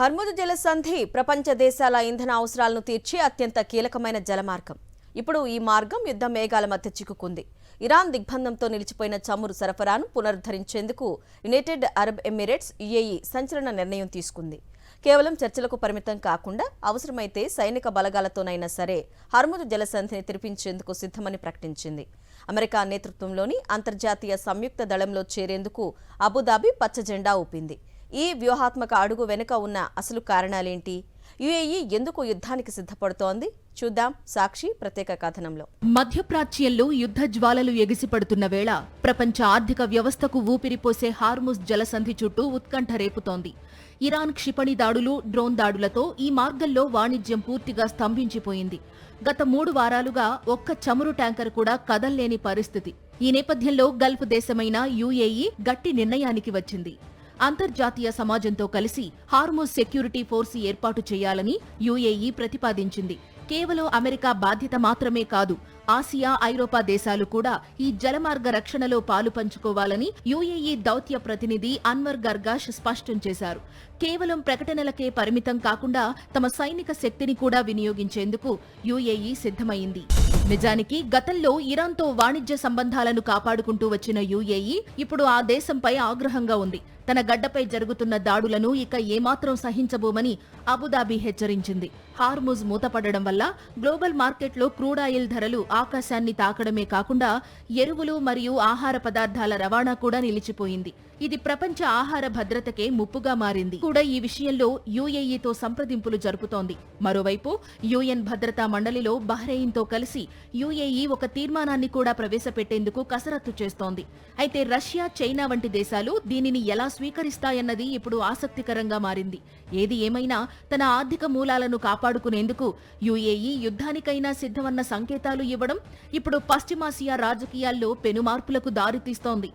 హర్ముద్ జలసంధి ప్రపంచ దేశాల ఇంధన అవసరాలను తీర్చే అత్యంత కీలకమైన జలమార్గం. ఇప్పుడు ఈ మార్గం యుద్ధ మేఘాల మధ్య చిక్కుకుంది. ఇరాన్ దిగ్బంధంతో నిలిచిపోయిన చమురు సరఫరాను పునరుద్ధరించేందుకు యునైటెడ్ అరబ్ ఎమిరేట్స్ యుఏఈ సంచలన నిర్ణయం తీసుకుంది. కేవలం చర్చలకు పరిమితం కాకుండా అవసరమైతే సైనిక బలగాలతోనైనా సరే హర్ముద్ జలసంధిని తెరిపించేందుకు సిద్ధమని ప్రకటించింది. అమెరికా నేతృత్వంలోని అంతర్జాతీయ సంయుక్త దళంలో చేరేందుకు అబుదాబి పచ్చ జెండా ఊపింది. ఈ వ్యూహాత్మక అడుగు వెనుక ఉన్న అసలు కారణాలేంటి? యుఏఈ ఎందుకు యుద్ధానికి సిద్ధపడుతోంది? చూద్దాం సాక్షి ప్రత్యేక కథనంలో. మధ్యప్రాచ్యంలో యుద్ధ జ్వాలలు ఎగిసిపడుతున్న వేళ ప్రపంచ ఆర్థిక వ్యవస్థకు ఊపిరిపోసే హార్ముజ్ జలసంధి చుట్టూ ఉత్కంఠ రేపుతోంది. ఇరాన్ క్షిపణి దాడులు, డ్రోన్ దాడులతో ఈ మార్గంలో వాణిజ్యం పూర్తిగా స్తంభించిపోయింది. గత 3 వారాలుగా ఒక్క చమురు ట్యాంకర్ కూడా కదల్లేని పరిస్థితి. ఈ నేపథ్యంలో గల్ఫ్ దేశమైన యుఏఈ గట్టి నిర్ణయానికి వచ్చింది. అంతర్జాతీయ సమాజంతో కలిసి హార్ముజ్ సెక్యూరిటీ ఫోర్స్ ఏర్పాటు చేయాలని యుఏఈ ప్రతిపాదించింది. కేవలం అమెరికా బాధ్యత మాత్రమే కాదు, ఆసియా, ఐరోపా దేశాలు కూడా ఈ జలమార్గ రక్షణలో పాలు పంచుకోవాలని యుఏఈ దౌత్య ప్రతినిధి అన్వర్ గర్గాష్ స్పష్టం చేశారు. కేవలం ప్రకటనలకే పరిమితం కాకుండా తమ సైనిక శక్తిని కూడా వినియోగించేందుకు యుఏఈ సిద్ధమైంది. నిజానికి గతంలో ఇరాన్తో వాణిజ్య సంబంధాలను కాపాడుకుంటూ వచ్చిన యుఏఈ ఇప్పుడు ఆ దేశంపై ఆగ్రహంగా ఉంది. తన గడ్డపై జరుగుతున్న దాడులను ఇక ఏమాత్రం సహించబోమని అబుదాబి హెచ్చరించింది. హార్ముజ్ మూతపడడం వల్ల గ్లోబల్ మార్కెట్లో క్రూడ్ ఆయిల్ ధరలు ఆకాశాన్ని తాకడమే కాకుండా ఎరువులు మరియు ఆహార పదార్థాల రవాణా కూడా నిలిచిపోయింది. ఇది ప్రపంచ ఆహార భద్రతకే ముప్పుగా మారింది. కూడా ఈ విషయంలో యుఏఈతో సంప్రదింపులు జరుపుతోంది. మరోవైపు యుఎన్ భద్రతా మండలిలో బహ్రెయిన్తో కలిసి యుఏఈ ఒక తీర్మానాన్ని కూడా ప్రవేశపెట్టేందుకు కసరత్తు చేస్తోంది. అయితే రష్యా, చైనా వంటి దేశాలు దీనిని ఎలా స్వీకరిస్తాయన్నది ఇప్పుడు ఆసక్తికరంగా మారింది. ఏది ఏమైనా తన ఆర్థిక మూలాలను కాపాడుకునేందుకు యుఏఈ యుద్ధానికైనా సిద్ధమన్న సంకేతాలు ఇవ్వడం ఇప్పుడు పశ్చిమాసియా రాజకీయాల్లో పెనుమార్పులకు దారితీస్తోంది.